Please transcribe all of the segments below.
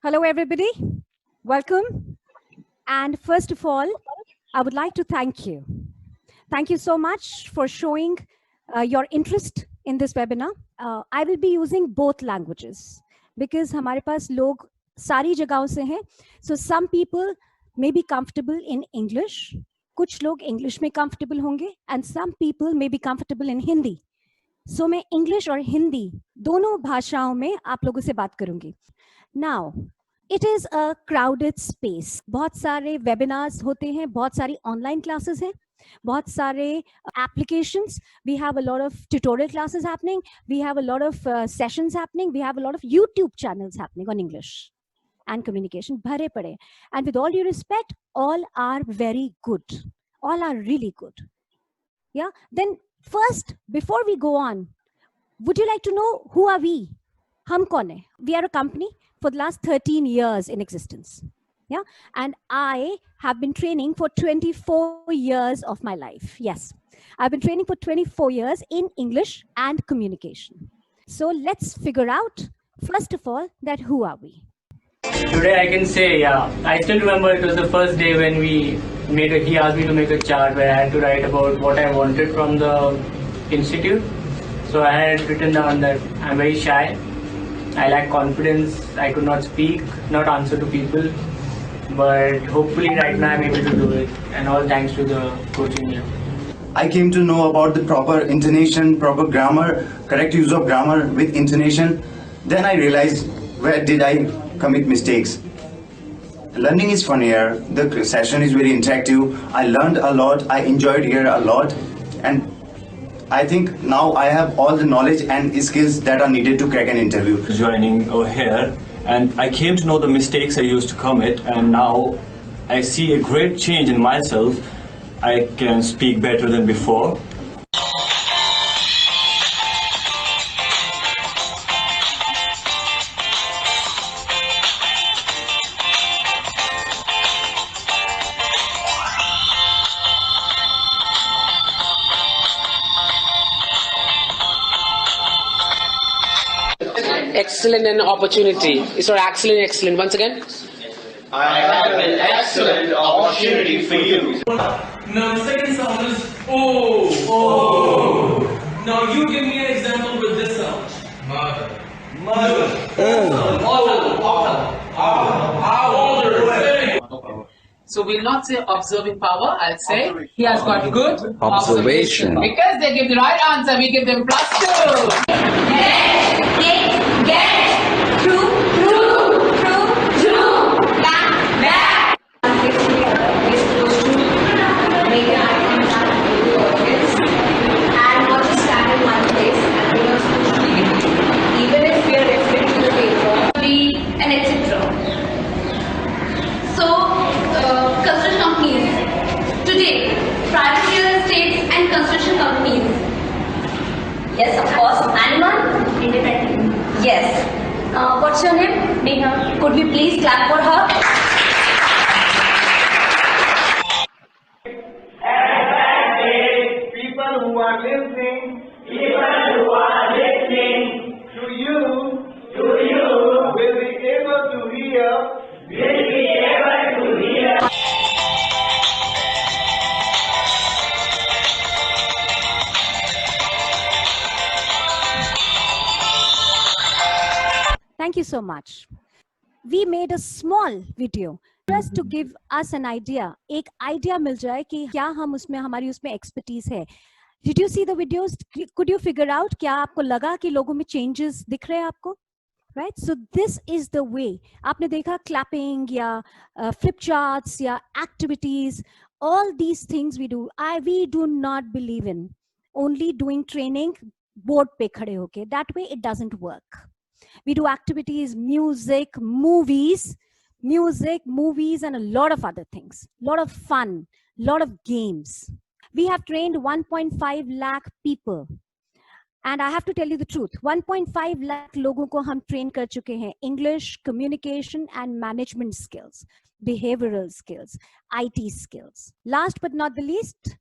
Hello, everybody. Welcome. And first of all, I would like to thank you. Thank you so much for showing your interest in this webinar. I will be using both languages because हमारे पास लोग सारी जगहों से हैं. So some people may be comfortable in English. कुछ लोग English में comfortable होंगे and some people may be comfortable in Hindi. So मैं English और हिंदी दोनों भाषाओं में आप लोगों से बात करूंगी. Now, it is a crowded space. बहुत सारे webinars होते हैं, बहुत सारी online classes हैं, बहुत सारे applications. We have a lot of tutorial classes happening. We have a lot of sessions happening. We have a lot of YouTube channels happening on English and communication. भरे पड़े. And with all due respect, all are very good. All are really good. Yeah. Then first, before we go on, would you like to know who are we? Hum kaun hai? We are a company for the last 13 years in existence. Yeah. And I have been training for 24 years of my life. Yes. I've been training for 24 years in English and communication. So let's figure out, first of all, that who are we? Today I can say, yeah, I still remember it was the first day when he asked me to make a chart where I had to write about what I wanted from the institute. So I had written down that I'm very shy, I lack confidence, I could not speak, not answer to people, but hopefully right now I'm able to do it, and all thanks to the coaching here. I came to know about the proper intonation, proper grammar, correct use of grammar with intonation. Then I realized, where did I commit mistakes? Learning is fun here. The session is very interactive. I learned a lot. I enjoyed here a lot. And I think now I have all the knowledge and skills that are needed to crack an interview. Joining over here, and I came to know the mistakes I used to commit, and now I see a great change in myself. I can speak better than before. Excellent and opportunity. Sorry, excellent. Once again. I have an excellent opportunity for you. Now the second sound is oh. Oh. Now you give me an example with this sound. Mother. So we'll not say observing power, I'll say he has got good Observation. Because they give the right answer, we give them +2. Get, true, back. Make your eye contact with the audience and not just stand in one place and you're not supposed to leave. Even if we are referring to the paper, and etc. So, construction companies today, private real estates and construction companies. Yes, of course. Anyone? Independent. Yes. What's your name? Neha. Could we please clap for her? People who are listening to you will be able to hear. Thank you so much. We made a small video just to give us an idea. एक idea मिल जाए कि क्या हम उसमें हमारी उसमें expertise है. Did you see the videos? Could you figure out क्या आपको लगा कि लोगों में changes दिख रहे हैं आपको? Right? So this is the way. आपने देखा clapping या flip charts या activities. All these things we do. We do not believe in only doing training board पे खड़े होके. That way it doesn't work. We do activities, music, movies, and a lot of other things. A lot of fun, a lot of games. We have trained 1.5 lakh people. And I have to tell you the truth, 1.5 lakh लोगों को हम train कर चुके हैं. English, communication and management skills, behavioral skills, IT skills. Last but not the least,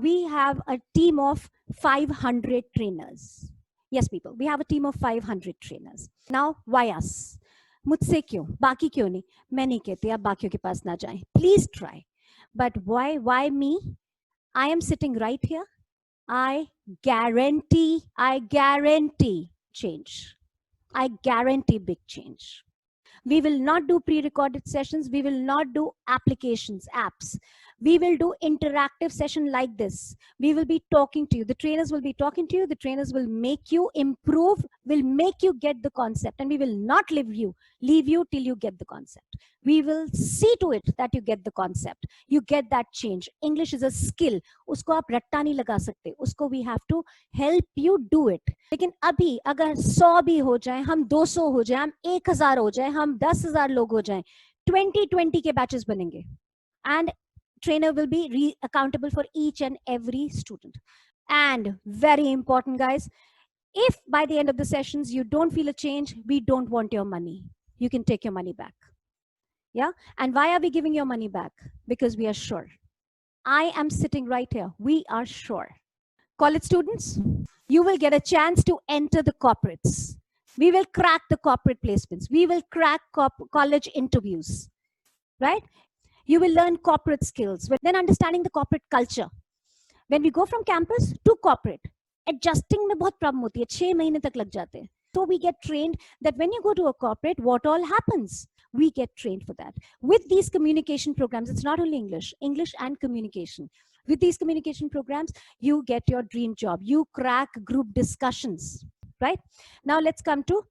we have a team of 500 trainers. Yes, people, we have a team of 500 trainers. Now, why us? मुझसे क्यों, बाकी क्यों नहीं? मैं नहीं कहती आप बाकियों के पास ना जाएं, please try, but why me? I am sitting right here. I guarantee change. I guarantee big change. We will not do pre-recorded sessions. We will not do applications, apps. We will do interactive session like this. We will be talking to you. The trainers will be talking to you. The trainers will make you improve, will make you get the concept, and we will not leave you till you get the concept. We will see to it that you get the concept. You get that change. English is a skill. उसको आप रट्टा नहीं लगा सकते. उसको we have to help you do it. लेकिन अभी अगर 100 भी हो जाए, हम 200 हो जाए, हम 1000 हो जाए, हम 10,000 लोग हो जाए, 20 के बैचेस बनेंगे, and trainer will be accountable for each and every student. And very important, guys, if by the end of the sessions you don't feel a change, we don't want your money. You can take your money back. Yeah. And why are we giving your money back? Because we are sure. I am sitting right here. We are sure. College students, you will get a chance to enter the corporates. We will crack the corporate placements. We will crack college interviews, right? You will learn corporate skills, then understanding the corporate culture. When we go from campus to corporate, adjusting में बहुत problem होती है, 6 महीने तक लग जाते हैं. So we get trained that when you go to a corporate, what all happens? We get trained for that. With these communication programs, it's not only English and communication. With these communication programs, you get your dream job. You crack group discussions, right? Now let's come to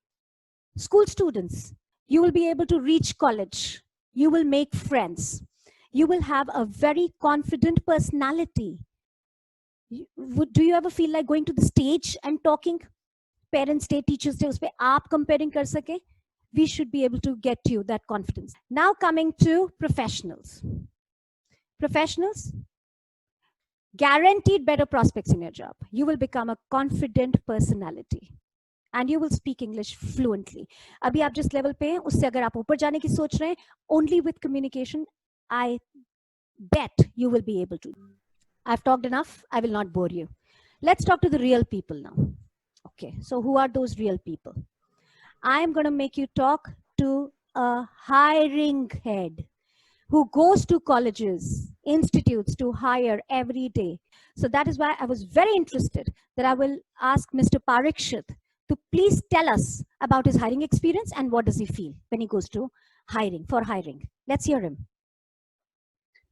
school students. You will be able to reach college. You will make friends. You will have a very confident personality. Do you ever feel like going to the stage and talking? Parents' Day, Teachers' Day, us pe aap comparing kar sake? We should be able to get you that confidence. Now coming to professionals. Professionals, guaranteed better prospects in your job. You will become a confident personality and you will speak English fluently. Abhi aap jis level pe hain, usse agar aap upar jaane ki soch rahe hain, only with communication, I bet you will be able to. I've talked enough. I will not bore you. Let's talk to the real people now. Okay, so who are those real people? I am going to make you talk to a hiring head who goes to colleges, institutes to hire every day. So that is why I was very interested that I will ask Mr. Parikshit to please tell us about his hiring experience and what does he feel when he goes to hiring, for hiring. Let's hear him.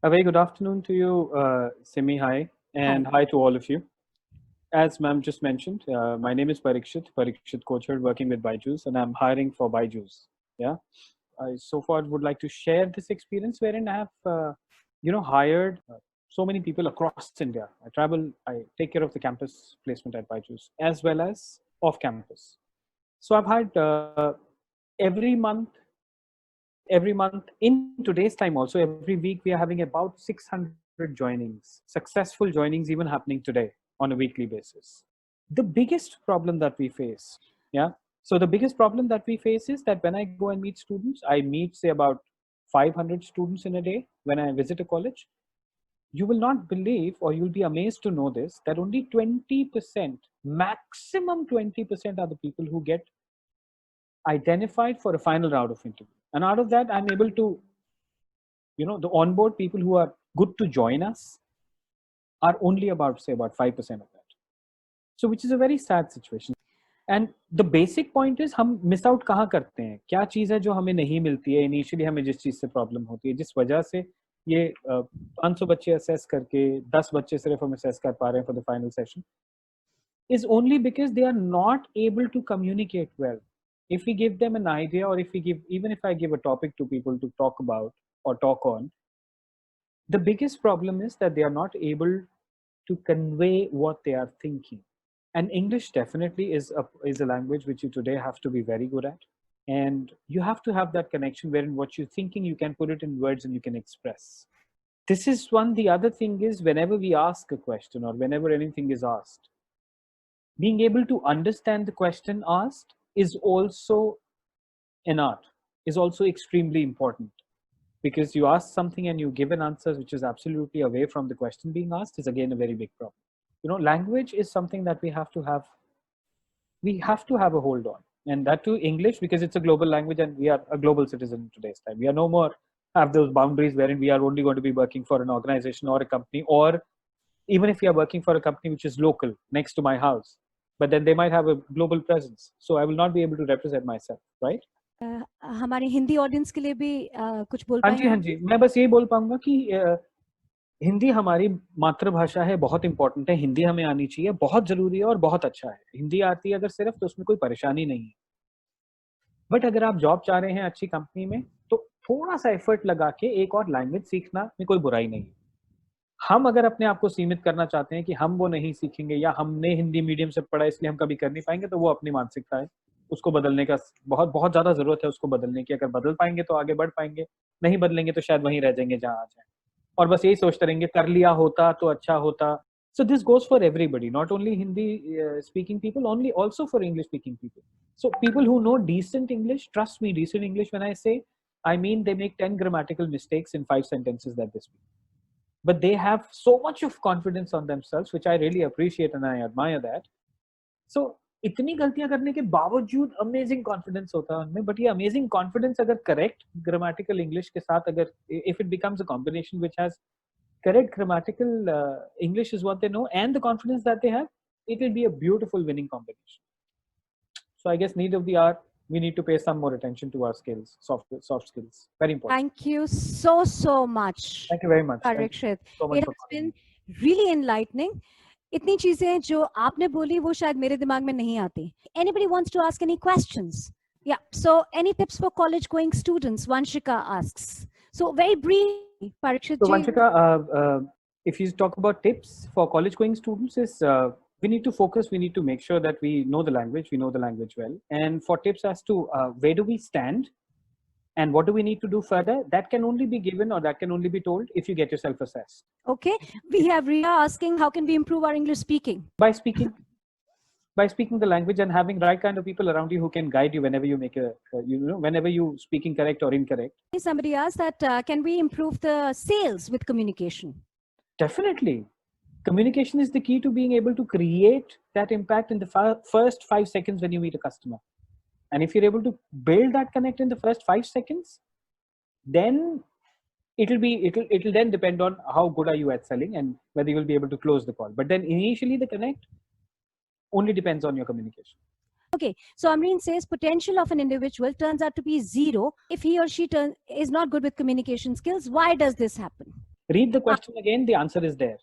A very good afternoon to you, Simi. Hi, and hi to all of you. As ma'am just mentioned, my name is Parikshit Kochhar, working with Byju's, and I'm hiring for Byju's. Yeah, I so far would like to share this experience wherein I have, hired so many people across India. I travel, I take care of the campus placement at Byju's as well as off campus. So I've had every month in today's time also, every week we are having about 600 joinings, successful joinings even happening today on a weekly basis. The biggest problem that we face, so the biggest problem that we face is that when I go and meet students, I meet say about 500 students in a day when I visit a college. You will not believe, or you'll be amazed to know this, that only 20%, maximum 20% are the people who get identified for a final round of interview. And out of that, I'm able to, the onboard people who are good to join us are only about, say, about 5% of that. So, which is a very sad situation. And the basic point is, हम miss out कहाँ करते हैं? क्या चीज़ है जो हमें नहीं मिलती है? Initially हमें जिस चीज़ से problem होती है, जिस वजह से ये 500 बच्चे assess करके 10 बच्चे सिर्फ हम assess कर पा रहे हैं for the final session, is only because they are not able to communicate well. If we give them an idea, or even if I give a topic to people to talk about or talk on, the biggest problem is that they are not able to convey what they are thinking. And English definitely is a language which you today have to be very good at. And you have to have that connection wherein what you're thinking, you can put it in words and you can express. This is one. The other thing is, whenever we ask a question or whenever anything is asked, being able to understand the question asked is also an art, is also extremely important. Because you ask something and you give an answer which is absolutely away from the question being asked is again a very big problem. Language is something that we have to have a hold on. and that too English, because it's a global language and we are a global citizen in today's time. We are no more have those boundaries wherein we are only going to be working for an organization or a company, or even if we are working for a company which is local next to my house, but then they might have a global presence. So I will not be able to represent myself, right? हमारे Hindi audience के लिए भी कुछ बोल हाँ पाएंगे? जी, मैं बस यही बोल पाऊंगा कि हिंदी हमारी मातृभाषा है, बहुत इंपॉर्टेंट है, हिंदी हमें आनी चाहिए, बहुत जरूरी है और बहुत अच्छा है। हिंदी आती है अगर सिर्फ, तो उसमें कोई परेशानी नहीं है। बट अगर आप जॉब चाह रहे हैं अच्छी कंपनी में, तो थोड़ा सा एफर्ट लगा के एक और लैंग्वेज सीखना में कोई बुराई नहीं है। हम अगर अपने आप को सीमित करना चाहते हैं कि हम वो नहीं सीखेंगे या हमने हिंदी मीडियम से पढ़ा इसलिए हम कभी कर नहीं पाएंगे, तो वो अपनी मानसिकता है, उसको बदलने का बहुत बहुत ज्यादा जरूरत है उसको बदलने की। अगर बदल पाएंगे तो आगे बढ़ पाएंगे, नहीं बदलेंगे तो शायद वहीं रह जाएंगे जहां आज है, और बस यही सोचते रहेंगे कर लिया होता तो अच्छा होता। So this goes for everybody, not only Hindi speaking people, only also for English speaking people. So people who know decent English, trust me, decent English, when I say, I mean they make 10 grammatical mistakes in 5 sentences that they speak. But they have so much of confidence on themselves, which I really appreciate and I admire that. So इतनी गलतियां करने के बावजूद amazing confidence होता है उनमें। But ये amazing confidence अगर करेक्ट ग्रामेटिकल इंग्लिश के साथ, अगर if it becomes a combination which has correct grammatical English is what they know and the confidence that they have, it will be a beautiful winning combination. So I guess need of the hour, we need to pay some more attention to our skills, soft skills. Very important. Thank you so much. Thank you very much. Parikshit. So much It has been really enlightening. इतनी चीजें जो आपने बोली वो शायद मेरे दिमाग में नहीं आती. Anybody wants to ask any questions? Yeah. So any tips for college going students? Vanshika asks. So very brief. Parikshit So ji. Vanshika, if you talk about tips for college going students, is we need to focus, we need to make sure that we know the language well. And for tips as to where do we stand and what do we need to do further, that can only be given or that can only be told if you get yourself assessed. Okay. We have Ria asking, how can we improve our English speaking? By speaking the language and having right kind of people around you who can guide you whenever you make whenever you speaking correct or incorrect. Somebody asked that, can we improve the sales with communication? Definitely. Communication is the key to being able to create that impact in the first 5 seconds when you meet a customer. And if you're able to build that connect in the first 5 seconds, then it'll then depend on how good are you at selling and whether you will be able to close the call. But then initially the connect only depends on your communication. Okay, so Amreen says potential of an individual turns out to be 0 if he or she is not good with communication skills. Why does this happen? Read the question again, the answer is there.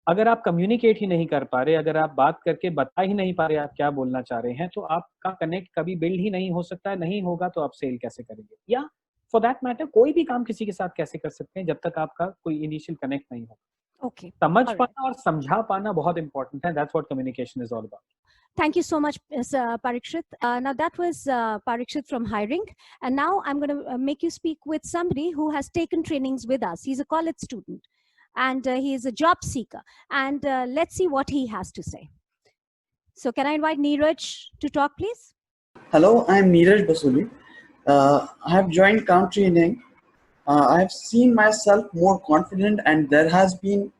अगर आप communicate ही नहीं कर पा रहे, अगर आप बात करके बता ही नहीं पा रहे आप क्या बोलना चाह रहे हैं, तो आपका कनेक्ट कभी बिल्ड ही नहीं हो सकता है, नहीं होगा तो आप सेल कैसे करेंगे, या फॉर दैट मैटर कोई भी काम किसी के साथ कैसे कर सकते हैं जब तक आपका कोई इनिशियल कनेक्ट नहीं होगा. Okay. समझ पाना और समझा पाना बहुत इंपॉर्टेंट है. That's what communication is all about. Thank you so much, Parikshit. Now that was Parikshit from Hiring. And now I'm going to make you speak with somebody who has taken trainings with us. He's a college student and he is a job seeker. And let's see what he has to say. So can I invite Neeraj to talk, please? Hello, I'm Neeraj Basuli. I have joined Calm Training. I have seen myself more confident and there has been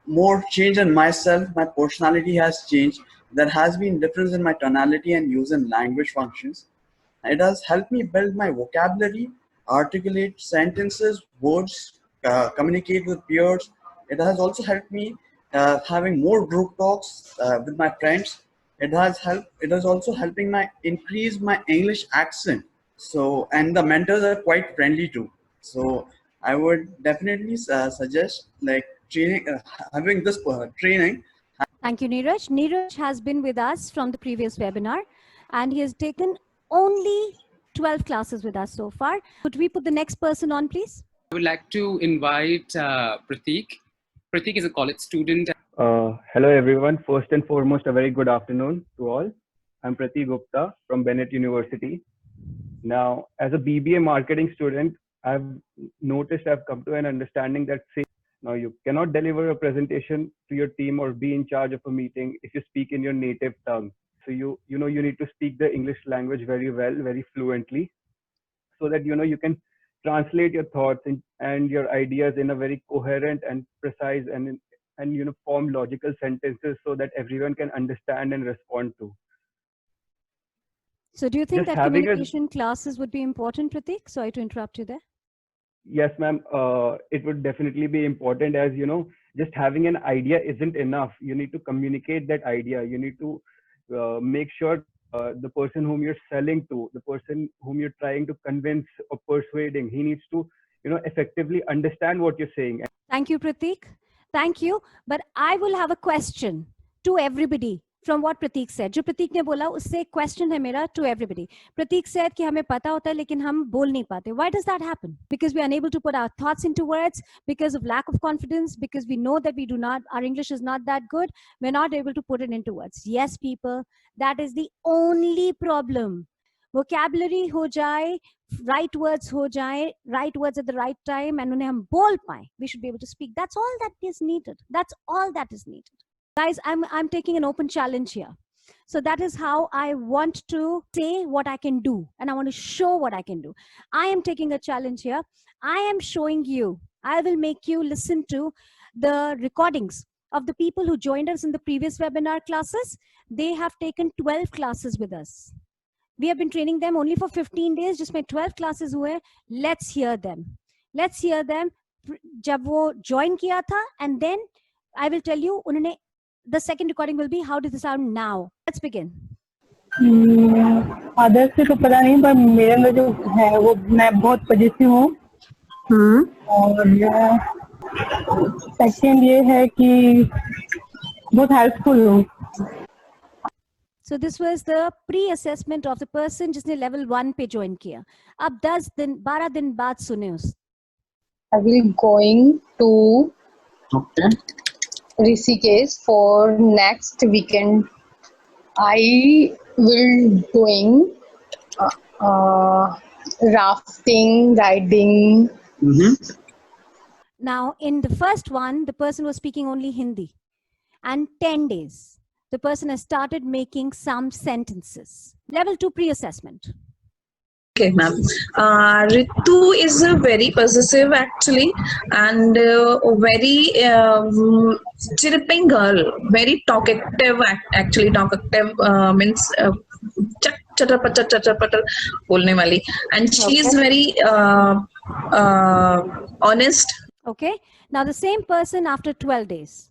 more change in myself. My personality has changed. There has been difference in my tonality and use in language functions. It has helped me build my vocabulary, articulate sentences, words, communicate with peers. It has also helped me having more group talks with my friends. It is also helping increase my English accent. So, and the mentors are quite friendly too. So I would definitely suggest like having this training. Thank you, Neeraj. Neeraj has been with us from the previous webinar and he has taken only 12 classes with us so far. Could we put the next person on, please? I would like to invite Prateek. Prateek is a college student. Hello everyone. First and foremost, a very good afternoon to all. I'm Prateek Gupta from Bennett University. Now, as a BBA marketing student, I've come to an understanding that now you cannot deliver a presentation to your team or be in charge of a meeting if you speak in your native tongue. So you need to speak the English language very well, very fluently, so that you can translate your thoughts and your ideas in a very coherent and precise and form logical sentences so that everyone can understand and respond to. So do you think Just that having a- communication classes would be important, Pratik? Sorry to interrupt you there. Yes, ma'am. It would definitely be important, as you know, just having an idea isn't enough. You need to communicate that idea. You need to make sure the person whom you're selling to, the person whom you're trying to convince or persuading, he needs to, effectively understand what you're saying. Thank you, Pratik. Thank you. But I will have a question to everybody from what Pratik said. जो प्रतीक ने बोला उससे एक question है मेरा to everybody. Pratik said कि हमें पता होता है लेकिन हम बोल नहीं पाते. Why does that happen? Because we are unable to put our thoughts into words, because of lack of confidence, because we know that our English is not that good. We're not able to put it into words. Yes, people, that is the only problem. Vocabulary हो जाए, right words हो जाए, right words at the right time, and उन्हें हम बोल पाए. We should be able to speak. That's all that is needed. That's all that is needed. Guys, I'm taking an open challenge here. So that is how I want to say what I can do. And I want to show what I can do. I am taking a challenge here. I am showing you, I will make you listen to the recordings of the people who joined us in the previous webinar classes. They have taken 12 classes with us. We have been training them only for 15 days. जिसमें 12 classes हुए. Let's hear them. Let's hear them. जब वो join किया था, and then I will tell you उन्होंने the second recording will be how does it sound now. Let's begin. आदर्श से तो पता नहीं, पर मेरे अंदर जो है वो मैं बहुत पॉजिटिव हूँ. और सेकंड ये है कि बहुत हेल्पफुल हूँ. So this was the pre-assessment of the person जिसने level 1 पे join किया. अब 12 दिन बाद सुने उस. I will going to Rishikesh for next weekend. I will doing rafting, riding. Now in the first one, the person was speaking only Hindi, and 10 days, the person has started making some sentences. Level 2 pre-assessment. Okay, ma'am. Ritu is very possessive actually, and very chirping girl. Very talkative actually. Talkative means chatter patter bolne wali, and she is very honest. Okay. Now the same person after 12 days.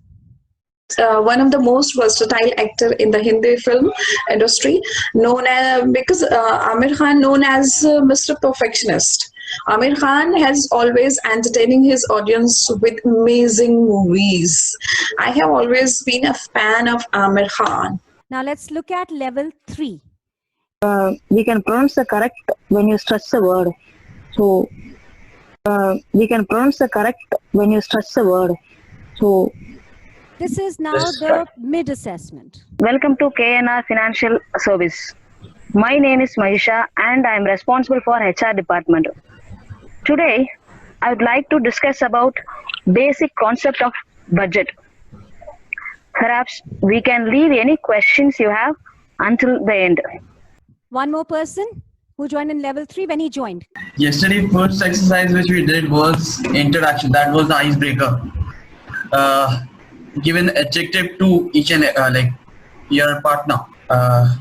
One of the most versatile actor in the Hindi film industry, known as because Aamir Khan known as Mr. Perfectionist. Aamir Khan has always entertaining his audience with amazing movies. I have always been a fan of Aamir Khan. Now let's look at level 3. We can pronounce the correct when you stretch the word. So we can pronounce the correct when you stretch the word. So this is now the mid-assessment. Welcome to KNR Financial Service. My name is Mahisha and I am responsible for HR department. Today, I would like to discuss about basic concept of budget. Perhaps we can leave any questions you have until the end. One more person who joined in level 3 when he joined. Yesterday, first exercise which we did was introduction. That was the icebreaker. Given adjective to each and like your partner.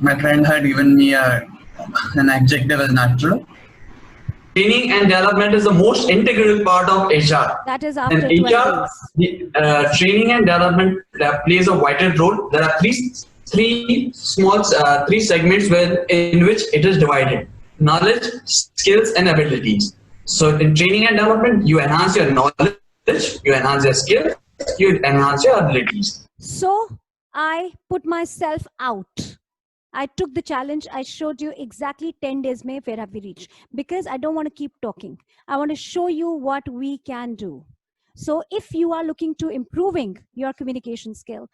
My friend had given me an adjective as natural. Training and development is the most integral part of HR. That is after and 12 days. Training and development plays a vital role. There are three segments in which it is divided: knowledge, skills, and abilities. So in training and development, you enhance your knowledge, you enhance your skills, you enhance your abilities. So I put myself out. I took the challenge. I showed you exactly 10 days mein where have we reached, because I don't want to keep talking. I want to show you what we can do. So if you are looking to improving your communication skill,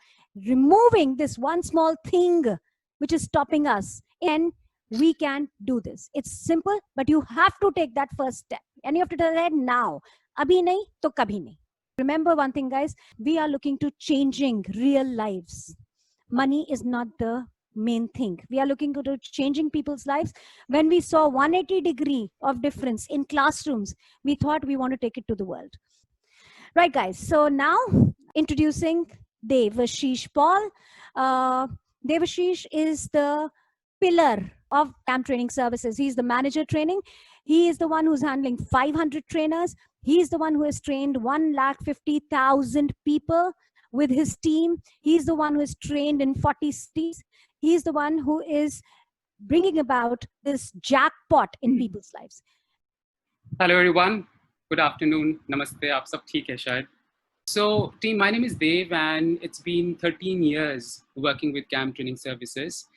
removing this one small thing which is stopping us, and we can do this. It's simple, but you have to take that first step, and you have to do that now. Abhi nahi to kabhi nahi. Remember one thing, guys, we are looking to changing real lives. Money is not the main thing. We are looking to changing people's lives. When we saw 180 degree of difference in classrooms, we thought we want to take it to the world. Right, guys. So now introducing Devashish Paul. Devashish is the pillar of camp training services. He's the manager training. He is the one who's handling 500 trainers. He's the one who has trained 150,000 people with his team. He's the one who is trained in 40 cities. He's the one who is bringing about this jackpot in people's lives. Hello everyone. Good afternoon. Namaste. Aap sab theek hai shayad. So team, my name is Dev and it's been 13 years working with camp training services.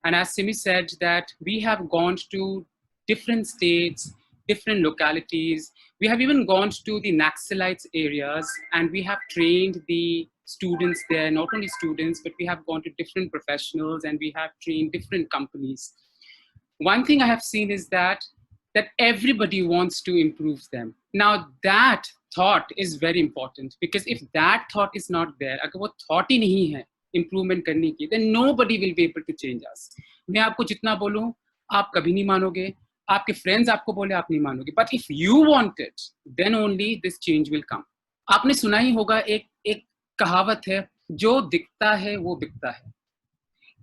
And as Simi said, that we have gone to different states, different localities. We have even gone to the Naxalites areas and we have trained the students there, not only students, but we have gone to different professionals and we have trained different companies. One thing I have seen is that everybody wants to improve them. Now that thought is very important, because if that thought is not there, agar wo thought hi nahi hai improvement karne ki, then nobody will be able to change us. मैं आपको जितना बोलूं आप कभी नहीं मानोगे, आपके friends आपको बोले आप नहीं मानोगे, but if you want it, then only this change will come. आपने सुना ही होगा एक कहावत है, जो दिखता है वो बिकता है.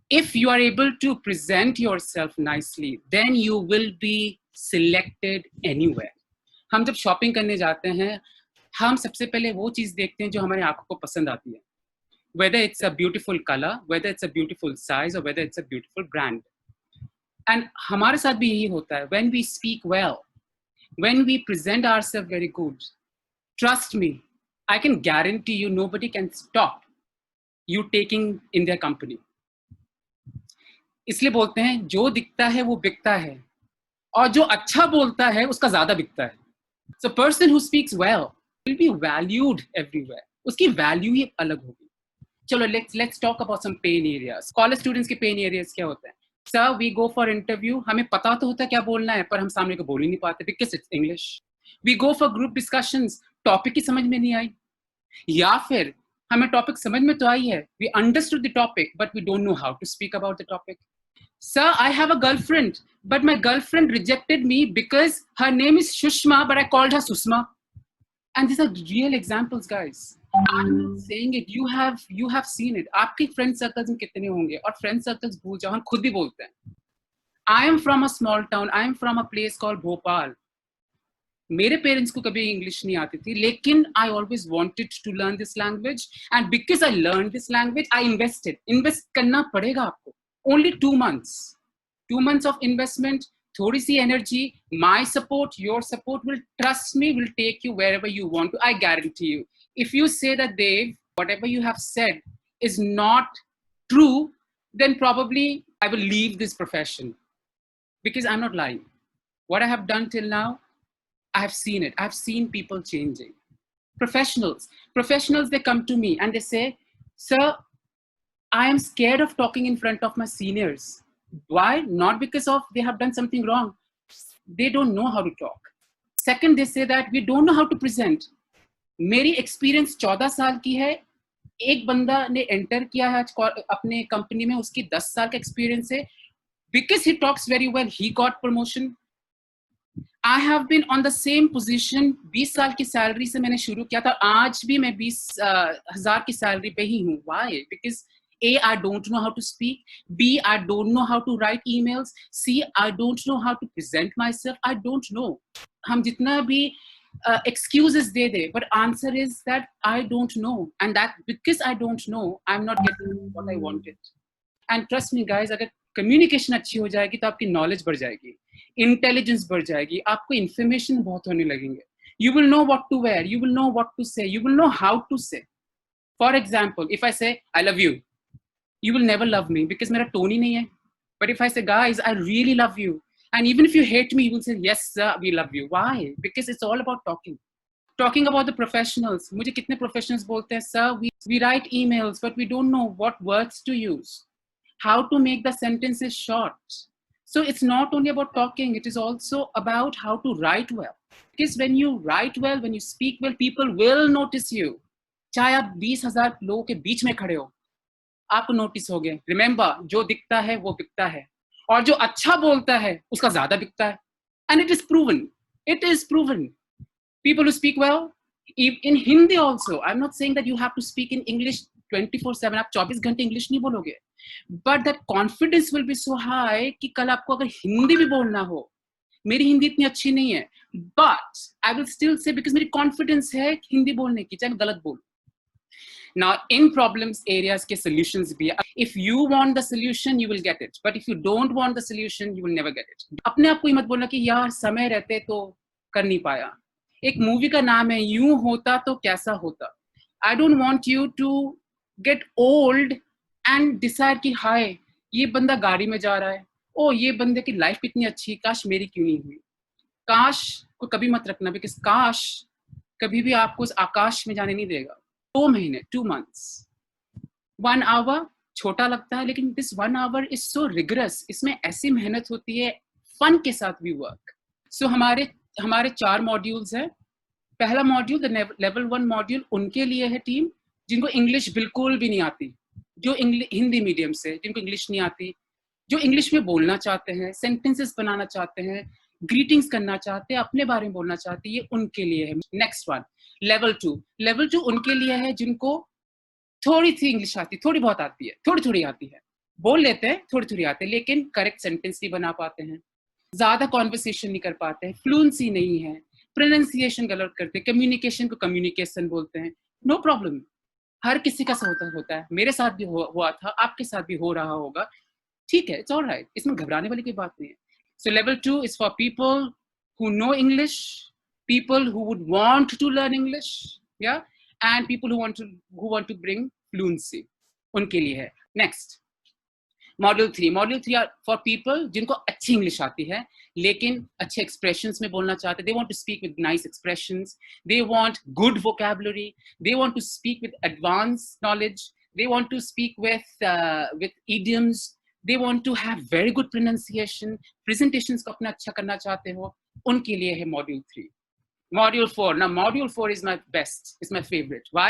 If you are able to present yourself nicely, then you will be selected anywhere. हम जब शॉपिंग करने जाते हैं, हम सबसे पहले वो चीज देखते हैं जो हमारे आंखों को पसंद आती है. Whether it's a beautiful color, whether it's a beautiful size, or whether it's a beautiful brand. And हमारे साथ भी यही होता है. When we speak well, when we present ourselves very good, trust me, I can guarantee you nobody can stop you taking in their company. इसलिए बोलते हैं जो दिखता है वो बिकता है और जो अच्छा बोलता है उसका ज्यादा बिकता है. So person who speaks well will be valued everywhere. उसकी value ही अलग होगी. चलो let's talk about some pain areas. College students के pain areas क्या होते हैं? Sir, we go for interview. हमें पता तो होता है क्या बोलना है, पर हम सामने को बोल ही नहीं पाते because it's English. We go for group discussions. Topic ही समझ में नहीं आई. या फिर हमें topic समझ में तो आई है. We understood the topic, but we don't know how to speak about the topic. Sir, I have a girlfriend, but my girlfriend rejected me because her name is Shushma, but I called her Susma. And these are real examples, guys. I'm not saying it. You have seen it. आपके friend circles में कितने होंगे? और friend circles भूल जाओ, हम खुद भी बोलते हैं. I am from a small town. I am from a place called Bhopal. मेरे parents को कभी English नहीं आती थी, लेकिन I always wanted to learn this language, and because I learned this language, I invested. Invest करना पड़ेगा आपको. Only 2 months. 2 months of investment, थोड़ी सी energy, my support, your support will, trust me, will take you wherever you want to. I guarantee you. If you say that, Dave, whatever you have said is not true, then probably I will leave this profession because I'm not lying. What I have done till now, I have seen it. I've seen people changing. Professionals, they come to me and they say, sir, I am scared of talking in front of my seniors. Why? Not because of they have done something wrong. They don't know how to talk. Second, they say that we don't know how to present. मेरी experience 14 साल की है. एक बंदा ने enter किया है अपने company में, उसकी 10 साल का experience है. Because he talks very well, he got promotion. I have been on the same position. 20 साल की salary से मैंने शुरू किया था. आज भी मैं 20,000 की salary पे ही हूँ. Why? Because A, I don't know how to speak. B, I don't know how to write emails. C, I don't know how to present myself. I don't know. हम जितना भी excuses they, but answer is that I don't know. And that because I don't know, I'm not getting what I wanted. And trust me guys, अगर communication अच्छी हो जाएगी तो आपकी knowledge बढ़ जाएगी, intelligence बढ़ जाएगी, आपको information बहुत होने लगेंगे. You will know what to wear, you will know what to say, you will know how to say. For example, if I say, I love you, you will never love me because मेरा tone ही नहीं है. But if I say, guys, I really love you, and even if you hate me, you will say, yes, sir, we love you. Why? Because it's all about talking. Talking about the professionals. मुझे कितने professionals बोलते हैं, sir, we write emails, but we don't know what words to use, how to make the sentences short. So it's not only about talking, it is also about how to write well. Because when you write well, when you speak well, people will notice you. चाहे आप 20,000 लोगों के बीच में खड़े हो, आपको notice हो गए. Remember, जो दिखता है वो बिकता है, और जो अच्छा बोलता है उसका ज्यादा बिकता है. And it is proven. It is proven. People who speak well, in Hindi also, I'm not saying that you have to speak in English 24/7 आप 24 घंटे इंग्लिश नहीं बोलोगे, but that confidence will be so high कि कल आपको अगर हिंदी भी बोलना हो, मेरी हिंदी इतनी अच्छी नहीं है, but I will still say because मेरी कॉन्फिडेंस है हिंदी बोलने की, चाहे मैं गलत बोलूं. Now, in problems areas के solutions भी, if you want the solution, you will get it. But if you don't want the solution, you will never get it. अपने आप को ही मत बोलना कि यार समय रहते तो कर नहीं पाया. एक मूवी का नाम है यूं होता तो कैसा होता. I don't want you to get old and decide कि हाय ये बंदा गाड़ी में जा रहा है, ओ ये बंदे की लाइफ कितनी अच्छी, काश मेरी क्यों नहीं हुई. काश को कभी मत रखना, बिकॉज काश कभी भी आपको उस आकाश में जाने नहीं देगा. 2 महीने, 2 months, 1 hour छोटा लगता है, लेकिन this 1 hour is so rigorous. इसमें ऐसी मेहनत होती है, फन के साथ भी वर्क. सो हमारे 4 मॉड्यूल्स हैं. पहला मॉड्यूल द लेवल 1 मॉड्यूल उनके लिए है टीम जिनको इंग्लिश बिल्कुल भी नहीं आती, जो हिंदी मीडियम से, जिनको इंग्लिश नहीं आती, जो इंग्लिश में बोलना चाहते हैं, सेंटेंसेस बनाना चाहते हैं, ग्रीटिंग्स करना चाहते हैं, अपने बारे में बोलना चाहते हैं, ये उनके लिए है. नेक्स्ट वन लेवल 2 उनके लिए है जिनको थोड़ी सी इंग्लिश आती, थोड़ी बहुत आती है, थोड़ी आती है, बोल लेते हैं, थोड़ी आते हैं, लेकिन करेक्ट सेंटेंस नहीं बना पाते हैं, ज्यादा कॉन्वर्सेशन नहीं कर पाते हैं, फ्लुएंसी नहीं है, प्रोनाउंसिएशन गलत करते हैं, कम्युनिकेशन को कम्युनिकेशन बोलते हैं. नो प्रॉब्लम, हर किसी का होता है. मेरे साथ भी हुआ था, आपके साथ भी हो रहा होगा, ठीक है, इट्स ऑलराइट. इसमें घबराने वाली कोई बात नहीं है. So level 2 is for people who know English, people who would want to learn English, yeah, and people who want to bring fluency. उनके लिए है. Next, module 3 are for people जिनको अच्छी English आती है, लेकिन अच्छे expressions में बोलना चाहते. They want to speak with nice expressions. They want good vocabulary. They want to speak with advanced knowledge. They want to speak with idioms. They want to have very good pronunciation. Presentations को अपना अच्छा करना चाहते हो, उनके लिए है module 3. Module 4. Now module 4 is my best, is my favorite. Why?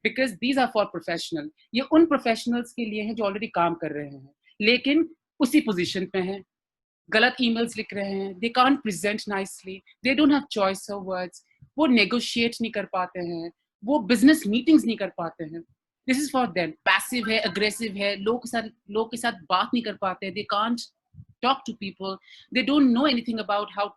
Because these are for professional. ये उन professionals के लिए हैं जो already काम कर रहे हैं, लेकिन उसी position पे हैं, गलत emails लिख रहे हैं, they can't present nicely, they don't have choice of words, वो negotiate नहीं कर पाते हैं, वो business meetings नहीं कर पाते हैं. This is for them. Passive है, aggressive है, लोग के साथ बात नहीं कर पाते. They can't talk to people. They don't know anything about how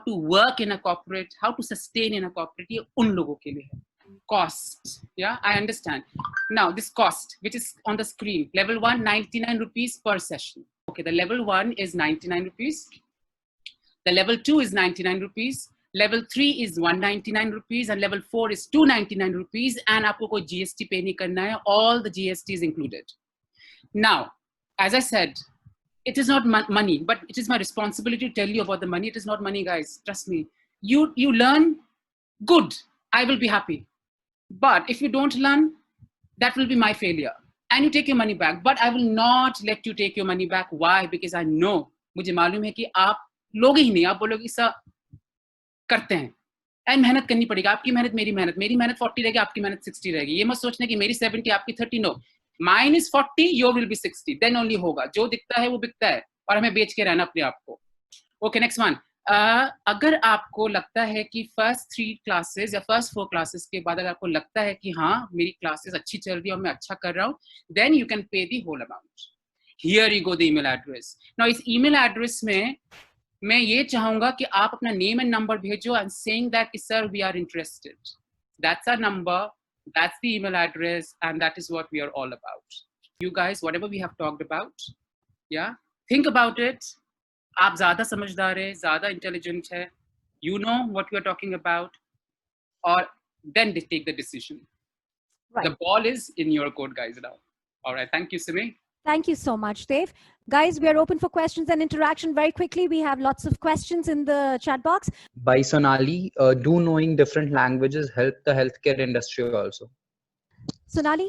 to work in a corporate, how to sustain in a corporate. ये उन लोगों के लिए है. Cost, yeah, I understand. Now this cost, which is on the screen, level 1, 99 rupees per session. Okay, the level 1 is 99 rupees. The level 2 is 99 rupees. Level 3 is 199 rupees and level 4 is 299 rupees and आपको कोई GST pay नहीं करना है. All the GST is included. Now, as I said, it is not money, but it is my responsibility to tell you about the money. It is not money, guys. Trust me. You learn, good. I will be happy. But if you don't learn, that will be my failure. And you take your money back. But I will not let you take your money back. Why? Because I know, मुझे मालूम है कि आप लोगे ही नहीं. आप बोलोगे सा करते हैं, एंड मेहनत करनी पड़ेगी. आपकी मेहनत मेरी मेहनत 40 रहेगी, आपकी मेहनत 60 रहेगी. ये मत सोचना कि मेरी 70 आपकी 30. No, mine is 40, your will be 60. Then only होगा. जो दिखता है वो बिकता है, और हमें बेच के रहना अपने आप को. Okay, next one. अगर आपको लगता है कि फर्स्ट 3 क्लासेस या फर्स्ट 4 क्लासेस के बाद अगर आपको लगता है कि हाँ मेरी क्लासेस अच्छी चल रही है और मैं अच्छा कर रहा हूँ, then you can pay the whole amount. Here you go the email address. Now इस ईमेल एड्रेस में मैं ये चाहूंगा कि आप अपना नेम एंड नंबर भेजो and saying that sir we are interested. That's our number, that's the email address and that is what we are all about. You guys, whatever we have talked about, या think about it. आप ज्यादा समझदार है, ज्यादा intelligent है, you know what we are talking about, or then they take the decision. Right. The ball is in your court, guys, now. All right, thank you, Simi. Thank you so much, Dave. Guys, we are open for questions and interaction very quickly. We have lots of questions in the chat box. By Sonali, do knowing different languages help the healthcare industry also? Sonali,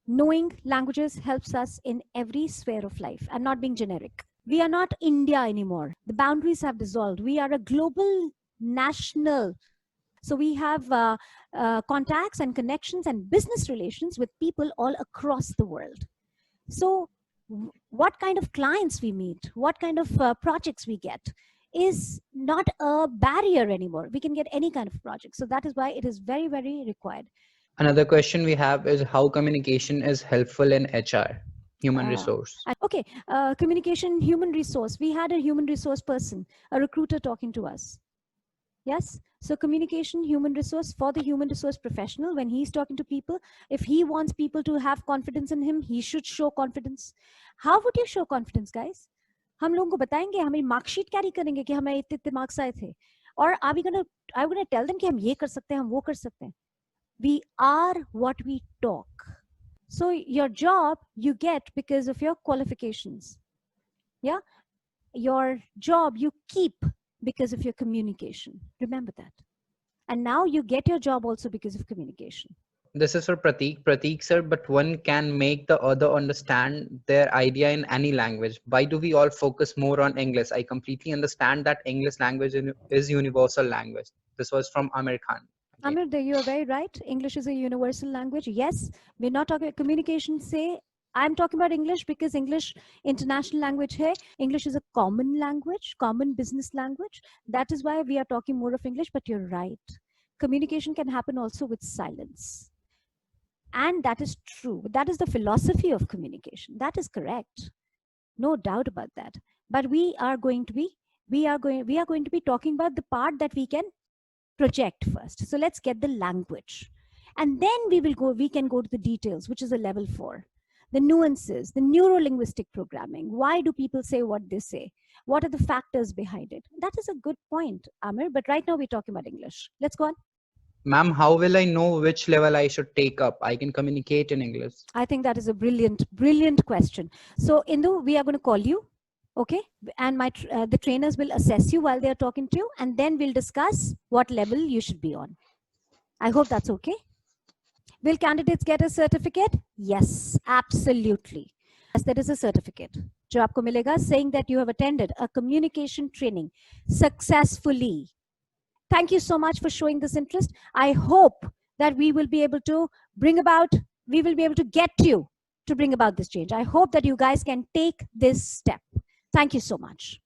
knowing languages helps us in every sphere of life and not being generic. We are not India anymore. The boundaries have dissolved. We are a global national. So we have contacts and connections and business relations with people all across the world. So what kind of clients we meet, what kind of projects we get is not a barrier anymore. We can get any kind of project. So that is why it is very, very required. Another question we have is how communication is helpful in HR, human resource. Okay, communication, human resource. We had a human resource person, a recruiter talking to us. Yes, so communication, human resource for the human resource professional, when he's talking to people, if he wants people to have confidence in him, he should show confidence. How would you show confidence, guys? हम लोगों को बताएंगे, हमें marksheet carry करेंगे कि हमें इतने marks आए थे, और are we gonna tell them कि हम ये कर सकते हैं, हम वो कर सकते हैं. We are what we talk. So your job you get because of your qualifications. Yeah, your job you keep because of your communication. Remember that. And now you get your job also because of communication. This is for Prateek sir, but one can make the other understand their idea in any language. Why do we all focus more on English? I completely understand that English language is universal language. This was from Amir Khan. Amir, you are very right. English is a universal language. Yes, we're not talking about communication. Say, I'm talking about English because English international language hai. English is a common language, common business language. That is why we are talking more of English, but you're right. Communication can happen also with silence. And that is true. That is the philosophy of communication. That is correct. No doubt about that. But we are going to be talking about the part that we can project first. So let's get the language. And then we can go to the details, which is a level 4. The nuances, the neuro-linguistic programming. Why do people say what they say? What are the factors behind it? That is a good point, Amir. But right now we're talking about English. Let's go on. Ma'am, how will I know which level I should take up? I can communicate in English. I think that is a brilliant, brilliant question. So Indu, we are going to call you. Okay, and the trainers will assess you while they are talking to you, and then we'll discuss what level you should be on. I hope that's okay. Will candidates get a certificate? Yes, absolutely. Yes, there is a certificate जो आपको मिलेगा saying that you have attended a communication training successfully. Thank you so much for showing this interest. I hope that we will be able to get you to bring about this change. I hope that you guys can take this step. Thank you so much.